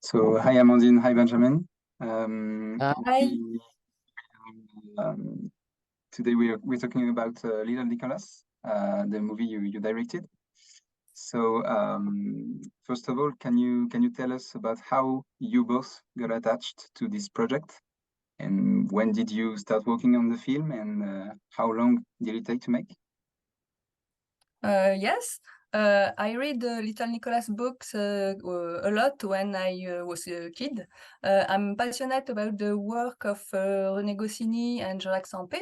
So, hi Amandine, hi Benjamin. Hi. We, um, Today we're talking about Little Nicholas, the movie you directed. So, first of all, can you tell us about how you both got attached to this project, and when did you start working on the film, and how long did it take to make? Yes, I read Little Nicholas books a lot when I was a kid. I'm passionate about the work of René Goscinny and Jacques Sampé.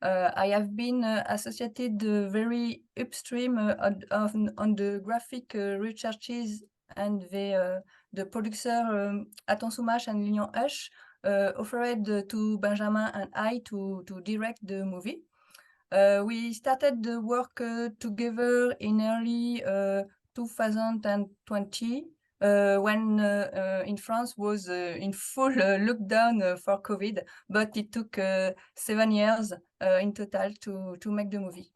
I have been associated very upstream on the graphic researches and the producer Atton Soumache and Lilian Hush offered to Benjamin and I to direct the movie. We started the work together in early 2020 when in France was in full lockdown for COVID, but it took 7 years in total to make the movie.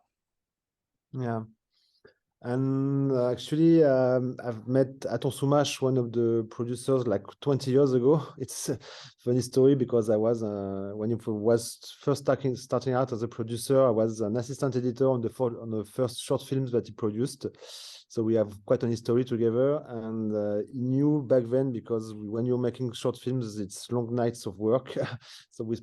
Yeah. And actually, I've met Atton Soumache, one of the producers, like 20 years ago. It's a funny story because I was, when he was first starting out as a producer, I was an assistant editor on the first short films that he produced. So we have quite an history together. And he knew back then, because when you're making short films, it's long nights of work. So we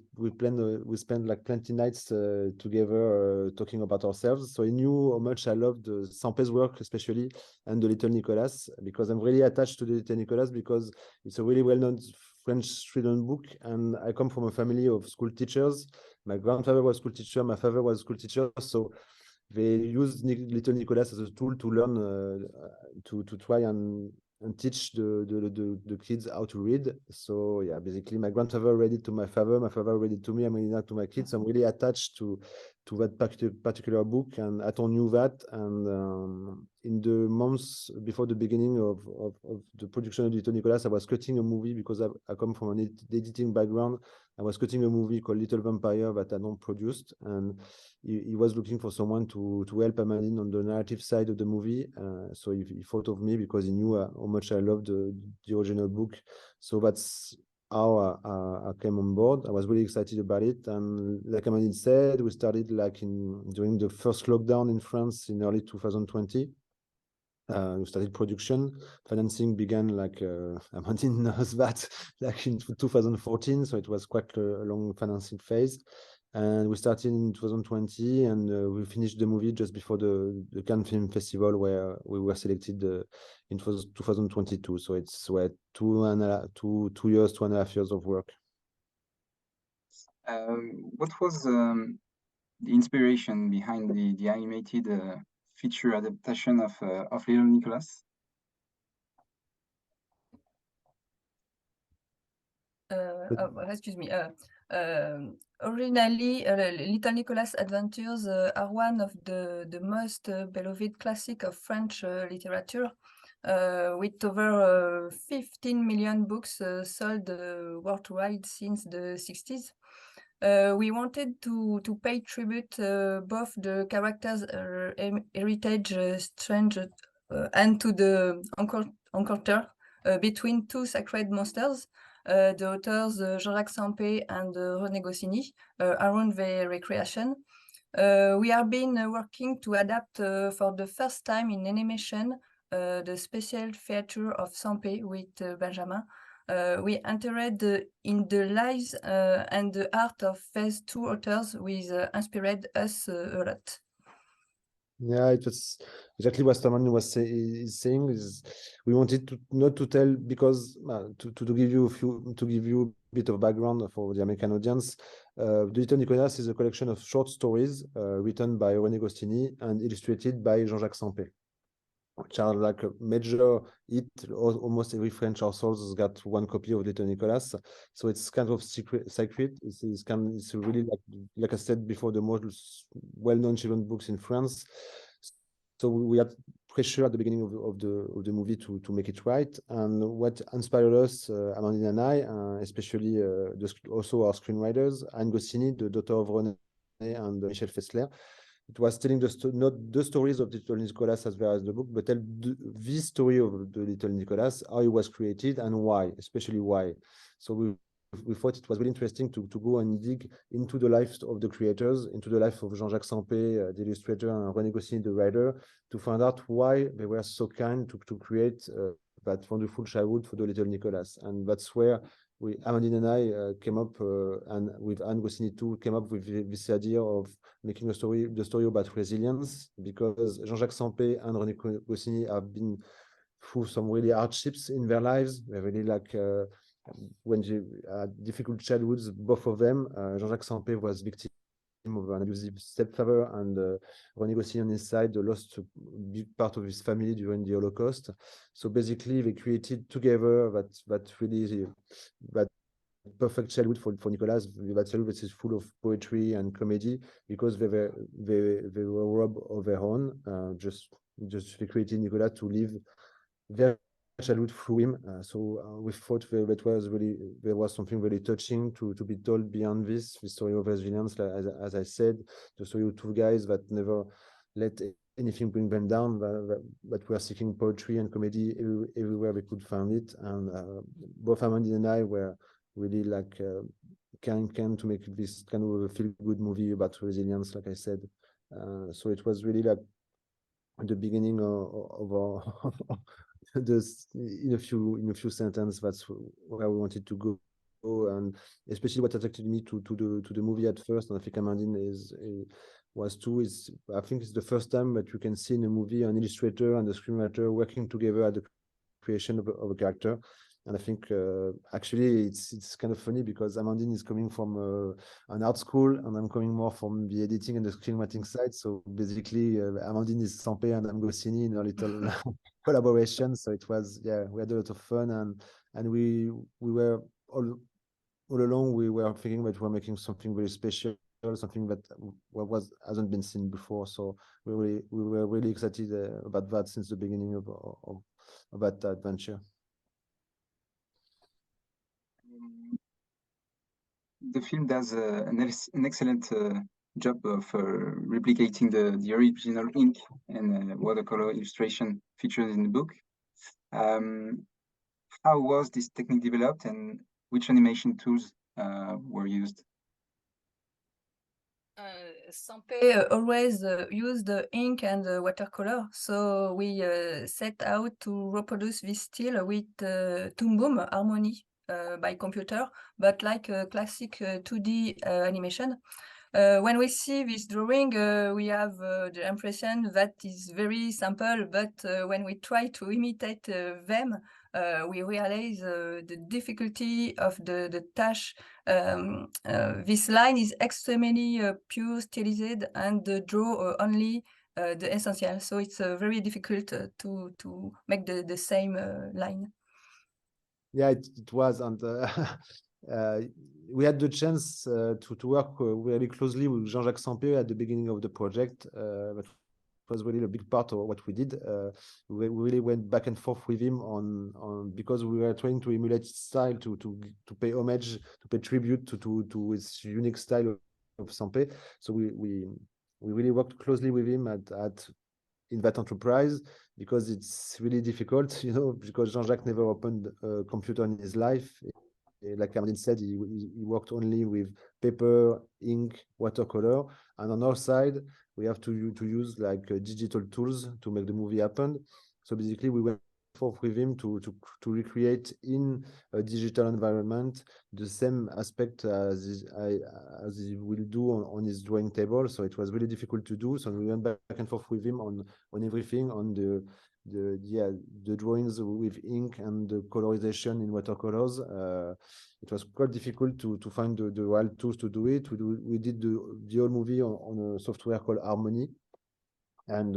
spent like 20 nights together talking about ourselves. So he knew how much I loved Sampé's work, especially, and the Little Nicholas, because I'm really attached to the Little Nicholas because it's a really well-known French children's book, and I come from a family of school teachers. My grandfather was a school teacher, my father was a school teacher, so they used Little Nicholas as a tool to learn, to try and teach the kids how to read. So yeah, basically my grandfather read it to my father read it to me, I'm reading that to my kids. I'm really attached to that particular book, and Atton knew that. And in the months before the beginning of the production of Little Nicholas, I was cutting a movie because I come from an editing background. I was cutting a movie called Little Vampire that Atton produced, and he was looking for someone to help Amandine on the narrative side of the movie. So he thought of me because he knew how much I loved the original book. So that's how I came on board. I was really excited about it. And like Amandine said, we started during the first lockdown in France in early 2020. We started production. Financing began, like Amandine knows that, like in 2014. So it was quite a long financing phase. And we started in 2020, and we finished the movie just before the Cannes Film Festival, where we were selected in 2022. So it's 2 years, 2.5 years of work. What was the inspiration behind the animated feature adaptation of Little Nicholas? Excuse me. Originally, Little Nicholas Adventures are one of the most beloved classic of French literature, with over 15 million books sold worldwide since the 60s. We wanted to pay tribute both the characters' heritage, strange, and to the encounter between two sacred monsters. The authors Jacques Sampé and René Goscinny around their recreation. We have been working to adapt for the first time in animation the special feature of Sampé with Benjamin. We entered in the lives and the art of these two authors, which inspired us a lot. Yeah, it was exactly what Amandine was saying. Is we wanted to not to tell, because to give you a bit of background for the American audience. The Little Nicholas is a collection of short stories written by René Goscinny and illustrated by Jean-Jacques Sampé, which are like a major hit. Almost every French household has got one copy of Little Nicholas. So it's kind of sacred. It's really, like I said before, the most well-known children's books in France. So we had pressure at the beginning of the movie to make it right. And what inspired us, Amandine and I, especially also our screenwriters, Anne Goscinny, the daughter of René and Michel Fessler, it was telling not the stories of the little Nicholas as well as the book, but tell the story of the little Nicholas, how he was created and why, especially why. So we thought it was really interesting to go and dig into the lives of the creators, into the life of Jean-Jacques Sampé, the illustrator, and René Goscinny, the writer, to find out why they were so kind to create that wonderful childhood for the little Nicholas. And that's where Amandine and I came up, and with Anne Goscinny too, came up with this idea of making the story about resilience, because Jean-Jacques Sampé and René Goscinny have been through some really hardships in their lives. They really when they had difficult childhoods, both of them. Jean-Jacques Sampé was victim of an abusive stepfather, and René Goscinny on his side lost a big part of his family during the Holocaust. So basically, they created together that perfect childhood for Nicolas. That childhood is full of poetry and comedy, because they were robbed of their own. Just they created Nicolas to live their childhood through him. We thought there was something really touching to be told beyond this story of resilience. As I said, the story of two guys that never let anything bring them down, but were seeking poetry and comedy everywhere they could find it. And both Amandine and I were really keen to make this kind of a feel-good movie about resilience, like I said. So it was really like the beginning of our in a few sentences, that's where we wanted to go. And especially what attracted me to the movie at first, and I think Amandine I think it's the first time that you can see in a movie an illustrator and a screenwriter working together at the creation of a character. And I think actually it's kind of funny, because Amandine is coming from an art school, and I'm coming more from the editing and the screenwriting side. So basically, Amandine is Sampé and I'm Goscinny in a little collaboration. So it was, we had a lot of fun, and we were all along, we were thinking that we were making something very special, something that hasn't been seen before. So we were really excited about that since the beginning of that adventure. The film does an excellent job of replicating the original ink and watercolor illustration featured in the book. How was this technique developed, and which animation tools were used? Sampé always used the ink and the watercolor, so we set out to reproduce this style with Toon Boom Harmony by computer, but like a classic 2D animation. When we see this drawing, we have the impression that is very simple, but when we try to imitate them, we realize the difficulty of the task. This line is extremely pure, stylized, and draw only the essential. So it's very difficult to make the same line. Yeah, it was, and we had the chance to work really closely with Jean-Jacques Sampé at the beginning of the project. That was really a big part of what we did. We really went back and forth with him on because we were trying to emulate his style, to pay homage, to pay tribute to his unique style of Sampé. So we really worked closely with him in that enterprise, because it's really difficult, because Jean-Jacques never opened a computer in his life. Like Amandine said, he worked only with paper, ink, watercolor, and on our side, we have to use digital tools to make the movie happen. So basically, we went forth with him to recreate in a digital environment the same aspect as he will do on his drawing table. So it was really difficult to do. So we went back and forth with him on everything, on the drawings with ink and the colorization in watercolors. It was quite difficult to find the right tools to do it. We did the whole movie on a software called Harmony. And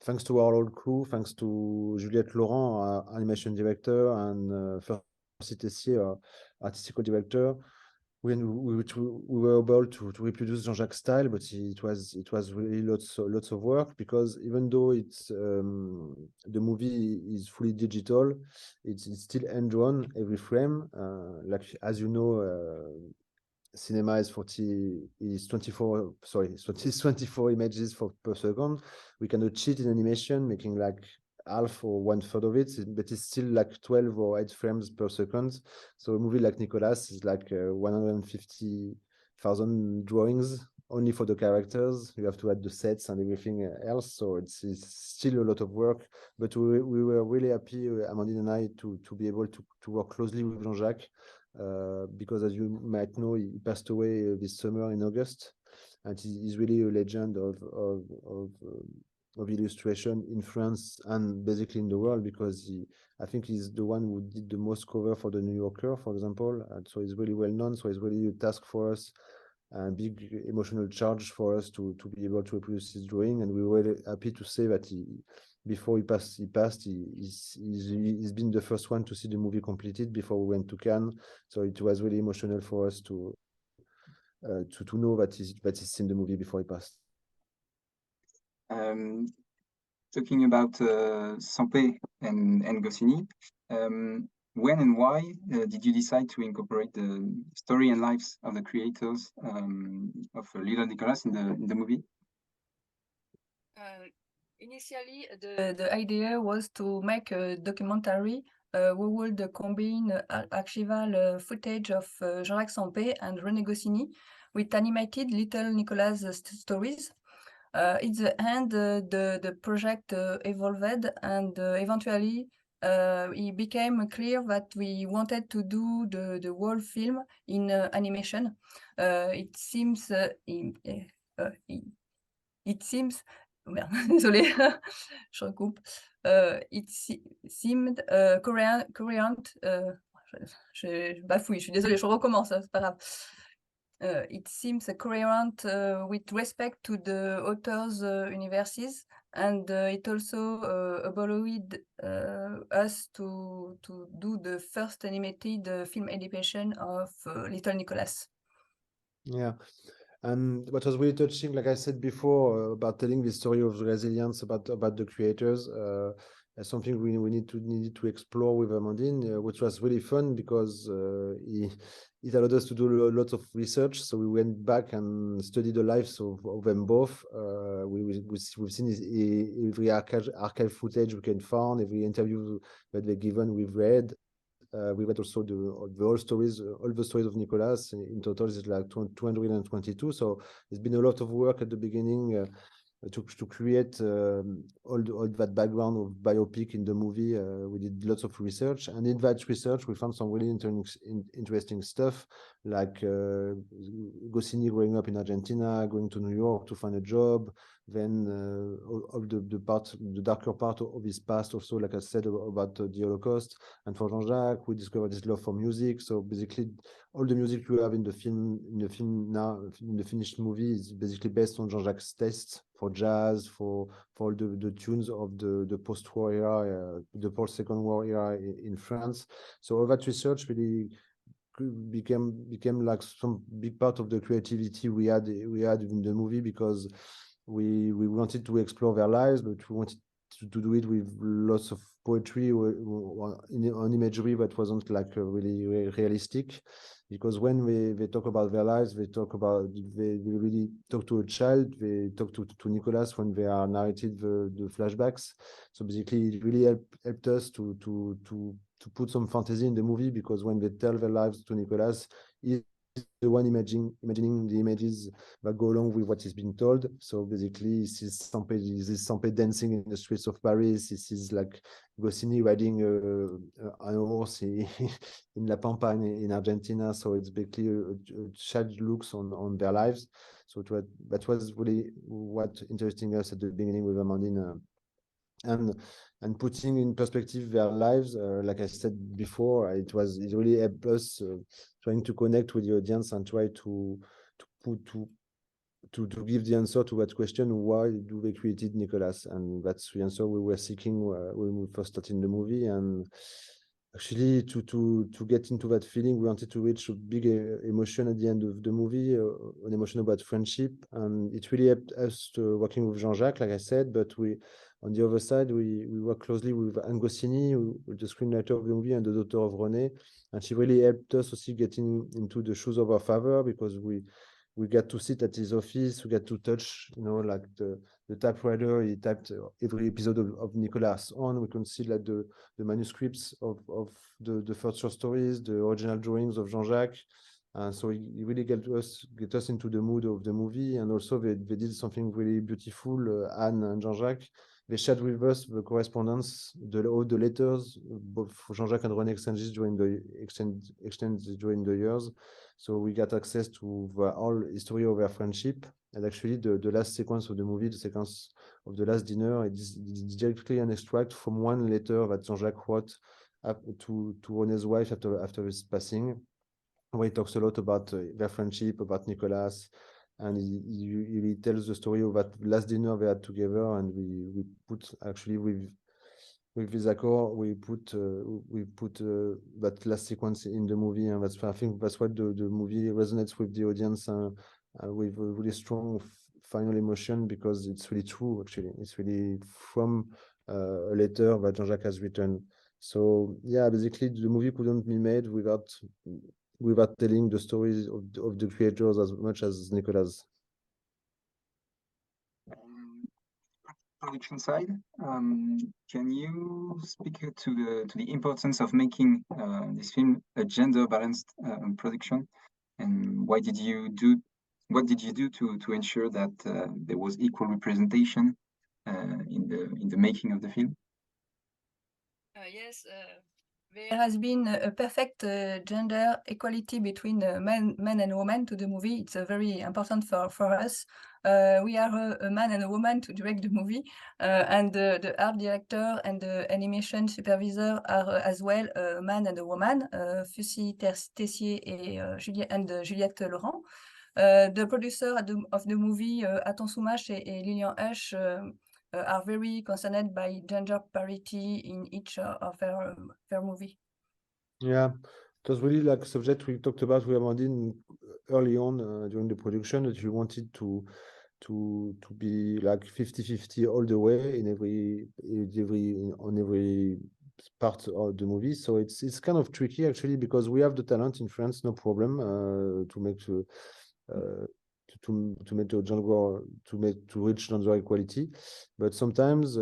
thanks to our old crew, thanks to Juliette Laurent, our animation director, and Francis Tessier, artistical director, we were able to reproduce Jean-Jacques' style, but it was really lots of work, because even though it's the movie is fully digital, it's still hand drawn every frame. Like, as you know, cinema is 24, sorry, 24 images per second. We cannot cheat in animation, making like half or 1/3 of it, but it's still like 12 or 8 frames per second. So a movie like Nicolas is like 150,000 drawings only for the characters. You have to add the sets and everything else. So it's still a lot of work, but we were really happy, Amandine and I, to be able to work closely with Jean-Jacques. Because as you might know, he passed away this summer in August, and he's really a legend of illustration in France and basically in the world, because I think he's the one who did the most cover for the New Yorker, for example, and so he's really well known. So it's really a task for us, a big emotional charge for us to be able to reproduce his drawing, and we were really happy to say that before he passed, he's been the first one to see the movie completed before we went to Cannes. So it was really emotional for us to know that he's seen the movie before he passed. Talking about Sampé and Goscinny, when and why did you decide to incorporate the story and lives of the creators of Little Nicholas in the movie? Initially, the idea was to make a documentary. We would combine archival footage of Jean-Jacques Sampé and René Goscinny with animated Little Nicolas stories. In the end, the project evolved, and eventually it became clear that we wanted to do the whole film in animation. It seems oh merde, désolée, je recoupe. It seemed coherent. Je bafouille, je suis désolée, je recommence, c'est pas grave. It seems coherent with respect to the author's universes, and it also allowed us to do the first animated film adaptation of Little Nicholas. Yeah. And what was really touching, like I said before, about telling the story of resilience about the creators, something we needed to explore with Amandine, which was really fun because it allowed us to do a lot of research. So we went back and studied the lives of them both. We've seen every archive footage we can find, every interview that they've given, we've read. We read also the whole stories, all the stories of Nicolas. In total, it's like 222. So it's been a lot of work at the beginning to create all that background of biopic in the movie. We did lots of research, and in that research, we found some really interesting stuff, like Goscinny growing up in Argentina, going to New York to find a job. Then all the darker part of his past, also, like I said, about the Holocaust. And for Jean-Jacques, we discovered his love for music. So basically, all the music you have in the film now, in the finished movie, is basically based on Jean-Jacques' taste for jazz, for all the tunes of the post-war era, the post-Second War era in France. So all that research really became like some big part of the creativity we had in the movie, because we wanted to explore their lives, but we wanted to do it with lots of poetry or on imagery that wasn't like really realistic, because when they talk about their lives, they really talk to a child, they talk to Nicolas when they are narrated the flashbacks. So basically it really helped us to put some fantasy in the movie, because when they tell their lives to Nicolas, he's the one imagining the images that go along with what is being told. So basically, he sees Sampé dancing in the streets of Paris. He sees like Goscinny riding an horse in La Pampa in Argentina. So it's basically a child looks on their lives. So that was really what interesting us at the beginning with Amandine. And putting in perspective their lives, like I said before, it really helped us trying to connect with the audience and try to give the answer to that question: why do they created Nicolas? And that's the answer we were seeking when we first started the movie. And actually to get into that feeling, we wanted to reach a big emotion at the end of the movie, an emotion about friendship, and it really helped us to working with Jean-Jacques, like I said. But we, on the other side, we work closely with Anne Goscinny, the screenwriter of the movie and the daughter of René, and she really helped us also getting into the shoes of our father, because we got to sit at his office, we got to touch, like the typewriter he typed every episode of Nicolas on. We can see like the manuscripts of the first short stories, the original drawings of Jean-Jacques. So he really get us into the mood of the movie. And also they did something really beautiful, Anne and Jean-Jacques. They shared with us the correspondence, all the letters, both Jean-Jacques and René exchanges during the years. So we got access to the whole history of their friendship. And actually, the last sequence of the movie, the sequence of the last dinner, it's directly an extract from one letter that Jean-Jacques wrote to René's wife after his passing, where he talks a lot about their friendship, about Nicolas, and he tells the story of that last dinner they had together. And we put actually with this accord, we put that last sequence in the movie, and I think that's what the movie resonates with the audience, with a really strong final emotion, because it's really true. Actually, it's really from a letter that Jean-Jacques has written. So yeah, basically the movie couldn't be made without telling the stories of the creators as much as Nicolas. Production side, can you speak to the importance of making this film a gender balanced production, and what did you do to ensure that there was equal representation in the making of the film? Yes, there has been a perfect gender equality between men and women to the movie. It's very important for us. We are a man and a woman to direct the movie, and the art director and the animation supervisor are as well a man and a woman, Fussy Tessier and Juliette Laurent. The producer of the movie, Aton Soumache et Lilian Hush, are very concerned by gender parity in each of their movie. Yeah, it was really like a subject we talked about with Amandine early on during the production, that you wanted to be like 50-50 all the way on every part of the movie. So it's kind of tricky actually, because we have the talent in France, no problem, to make to make the gender to reach gender equality, but sometimes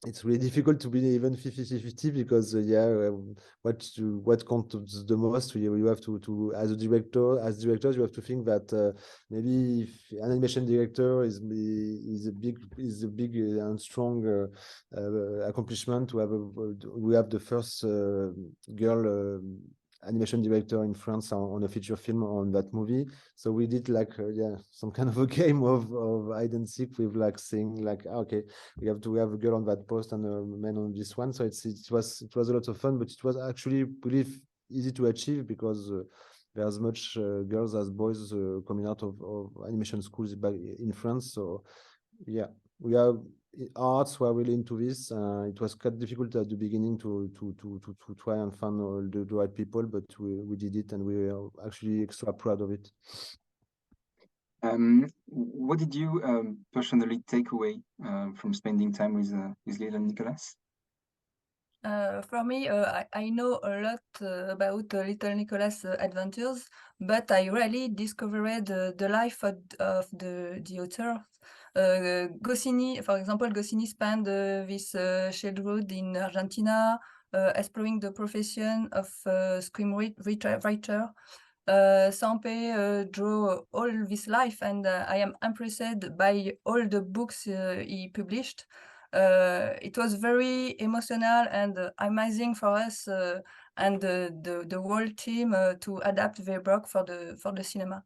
it's really difficult to be even 50-50, because what counts the most, you have to as directors, you have to think that maybe if an animation director is a big and strong accomplishment to have we have the first girl animation director in France on a feature film on that movie. So we did like some kind of a game of hide and seek, with like saying like, okay, we have a girl on that post and a man on this one. So it was a lot of fun, but it was actually really easy to achieve, because there's as much girls as boys coming out of animation schools back in France. So yeah, we are arts were really into this. It was quite difficult at the beginning to try and find all the right people, but we did it, and we are actually extra proud of it. What did you personally take away from spending time with little Nicolas? For me, I know a lot about Little Nicolas' adventures, but I rarely discovered the life of the author. Goscinny, for example, Goscinny spent this childhood in Argentina, exploring the profession of screenwriter. Sampe drew all this life, and I am impressed by all the books he published. It was very emotional and amazing for us and the whole team to adapt the book for the cinema.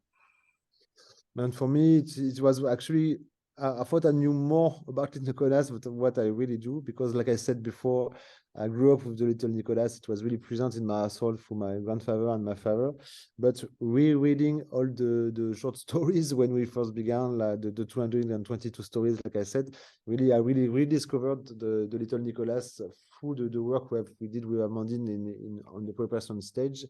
And for me, it was actually I thought I knew more about Nicolas, but what I really do, because like I said before, I grew up with the little Nicolas. It was really present in my household through my grandfather and my father. But rereading all the short stories when we first began, like the 222 stories, like I said, really, I really rediscovered the little Nicolas through the work we did with Amandine on the preparation stage.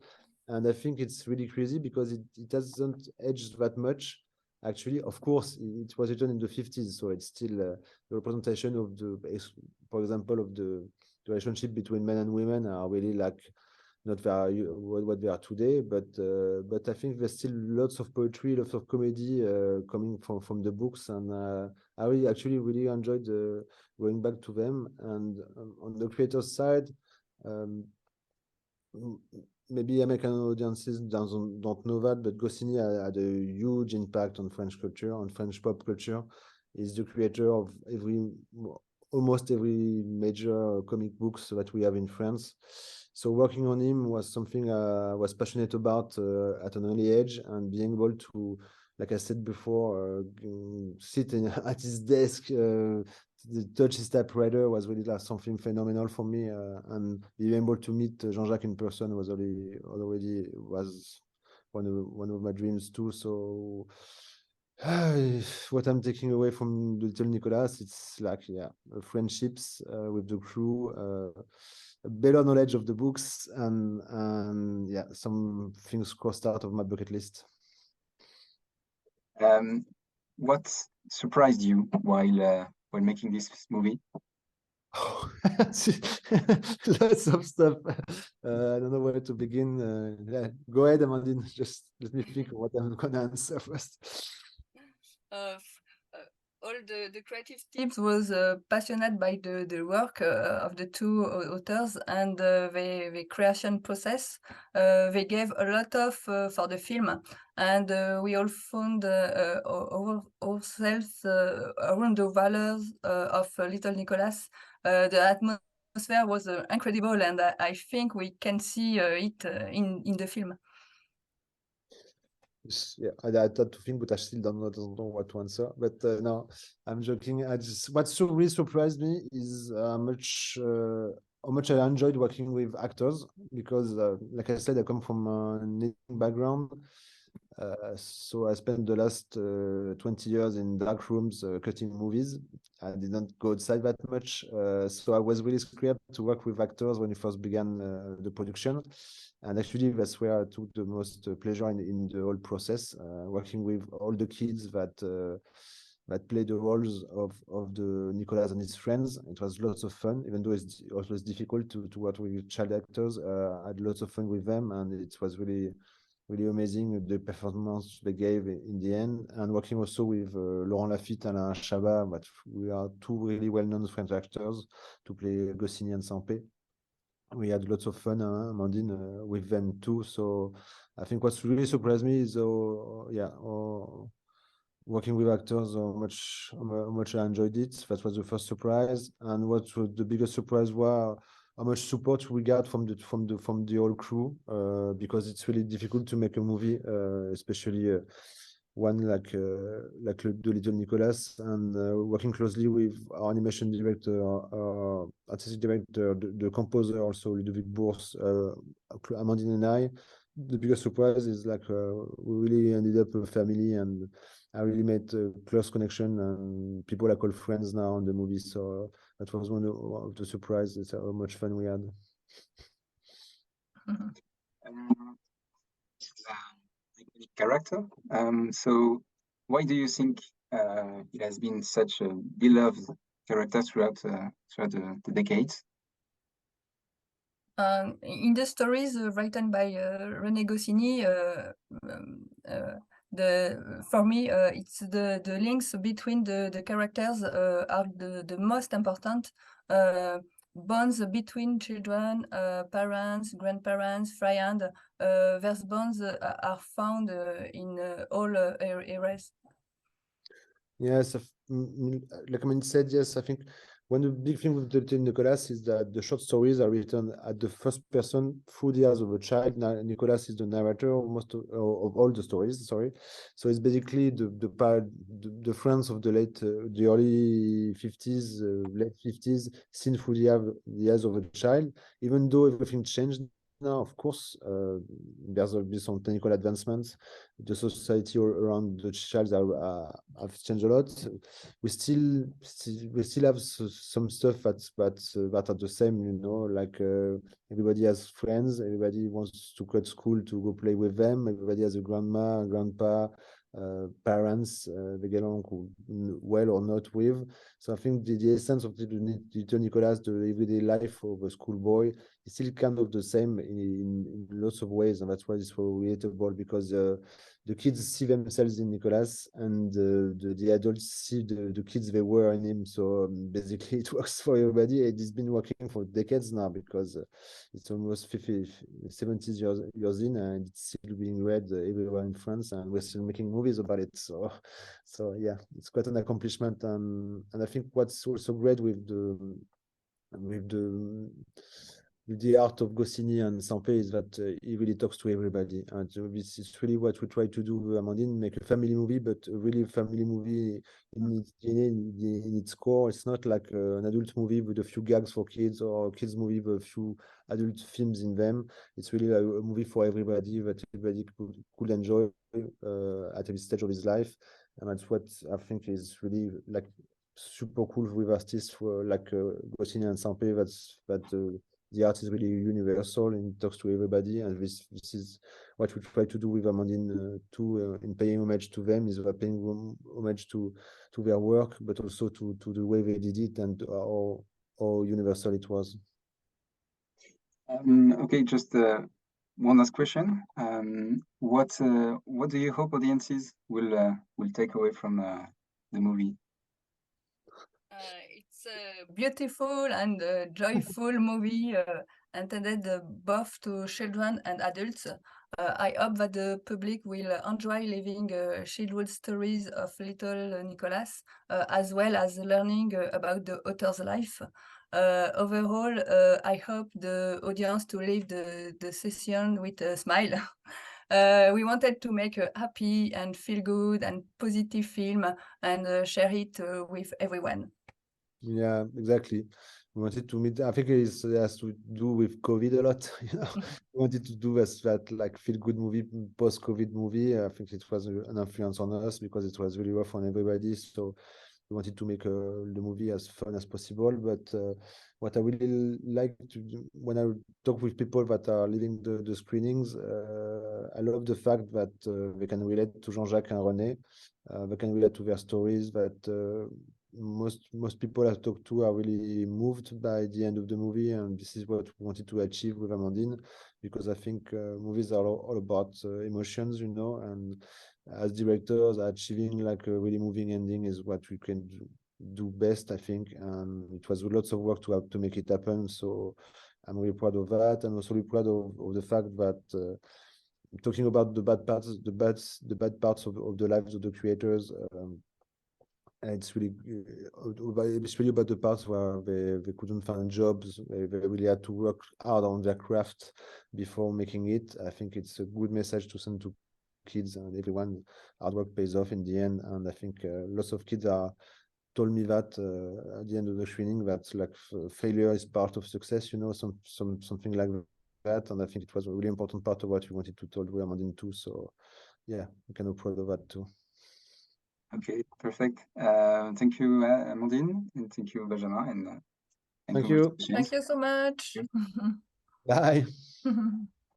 And I think it's really crazy because it doesn't age that much. Actually, of course, it was written in the 50s, so it's still the representation of for example, of the relationship between men and women are really like not very what they are today. But I think there's still lots of poetry, lots of comedy coming from the books, and I really actually really enjoyed going back to them. And on the creator's side. Maybe American audiences don't know that, but Goscinny had a huge impact on French culture, on French pop culture. He's the creator of almost every major comic books that we have in France. So working on him was something I was passionate about at an early age, and being able to, like I said before, sit at his desk, touch his typewriter was really like something phenomenal for me, and being able to meet Jean-Jacques in person was already was one of my dreams too. So what I'm taking away from the little Nicolas, it's like friendships with the crew, a better knowledge of the books, and yeah, some things crossed out of my bucket list. What surprised you while making this movie? Lots of stuff. I don't know where to begin. Yeah, go ahead, Amandine. Just let me think of what I'm gonna answer first. All the creative teams was passionate by the work of the two authors and the creation process. They gave a lot of for the film, and we all found ourselves around the values of Little Nicolas. The atmosphere was incredible, and I think we can see it in the film. Yeah, I thought to think, but I still don't know what to answer. But no, I'm joking. What really surprised me is how much I enjoyed working with actors, because, like I said, I come from a knitting background. So I spent the last 20 years in dark rooms cutting movies. I didn't go outside that much. So I was really scared to work with actors when we first began the production. And actually, that's where I took the most pleasure in the whole process, working with all the kids that play the roles of the Nicolas and his friends. It was lots of fun, even though it's always difficult to work with child actors. I had lots of fun with them, and it was really amazing the performance they gave in the end. And working also with Laurent Lafitte and Alain Chabat, but we are two really well-known French actors to play Goscinny and Sampé. We had lots of fun, Amandine, with them too. So I think what's really surprised me is, working with actors, how much I enjoyed it. That was the first surprise. And what was the biggest surprise was how much support we got from the whole crew, because it's really difficult to make a movie, especially one like the Little Nicolas, and working closely with our animation director, our artistic director, the composer, also Ludovic Bourse, Amandine and I. The biggest surprise is like we really ended up a family, and I really made a close connection, and people I call friends now in the movie. So that was one of the surprises, how much fun we had. Iconic character. So why do you think it has been such a beloved character throughout the decades? In the stories written by René Goscinny, for me, it's the links between the characters are the most important. Bonds between children, parents, grandparents, friends. Those bonds are found in all areas. Yes, like I said, yes, I think One of the big thing with the Nicolas is that the short stories are written at the first person through the eyes of a child. Nicolas is the narrator of most of all the stories. Sorry, so it's basically the France of the the early 50s, late 50s, seen through the eyes of a child. Even though everything changed now, of course, there's been some technical advancements. The society around the child have changed a lot. We still have some stuff that are the same, you know, like everybody has friends, everybody wants to go to school to go play with them, everybody has a grandma, grandpa, parents they get along well or not with. So I think the essence of the little Nicolas, the everyday life of a schoolboy, is still kind of the same in lots of ways, and that's why it's so relatable, because the kids see themselves in Nicolas, and the adults see the kids they were in him. So basically, it works for everybody. It's been working for decades now, because it's almost 70 years in, and it's still being read everywhere in France, and we're still making movies about it. So yeah, it's quite an accomplishment. And I think what's also great with the art of Goscinny and Sampé is that he really talks to everybody. And this is really what we try to do with Amandine, make a family movie, but a really family movie in its DNA, in its core. It's not like an adult movie with a few gags for kids, or a kids movie with a few adult themes in them. It's really a movie for everybody that everybody could enjoy at every stage of his life. And that's what I think is really like super cool with artists like Goscinny and Sampé. The art is really universal and it talks to everybody, and this is what we try to do with Amandine too, in paying homage to them, is paying homage to their work, but also to the way they did it, and how universal it was. Okay, just one last question. What do you hope audiences will take away from the movie? It's a beautiful and joyful movie intended both to children and adults. I hope that the public will enjoy living childhood stories of little Nicolas, as well as learning about the author's life. Overall, I hope the audience to leave the session with a smile. We wanted to make a happy and feel good and positive film and share it with everyone. Yeah, exactly. We wanted to meet. I think it has to do with COVID a lot. You know, we wanted to do that like feel good movie, post-COVID movie. I think it was an influence on us because it was really rough on everybody. So we wanted to make the movie as fun as possible. But what I really like to do when I talk with people that are leading the screenings, I love the fact that they can relate to Jean-Jacques and René. They can relate to their stories. That most people I've talked to are really moved by the end of the movie, and this is what we wanted to achieve with Amandine, because I think movies are all about emotions, you know, and as directors, achieving like a really moving ending is what we can do best, I think. And it was lots of work to have to make it happen. So I'm really proud of that. I'm also really proud of the fact that talking about the bad parts, the bad parts of the lives of the creators. It's really about the parts where they couldn't find jobs. They really had to work hard on their craft before making it. I think it's a good message to send to kids and everyone. Hard work pays off in the end, and I think lots of kids told me that at the end of the screening, that like failure is part of success. You know, something like that. And I think it was a really important part of what we wanted to tell Amandine too. So yeah, I'm kind of proud of that too. Okay, perfect. Thank you, Amandine, and thank you, Benjamin, and Thank you. Thank you so much. Bye.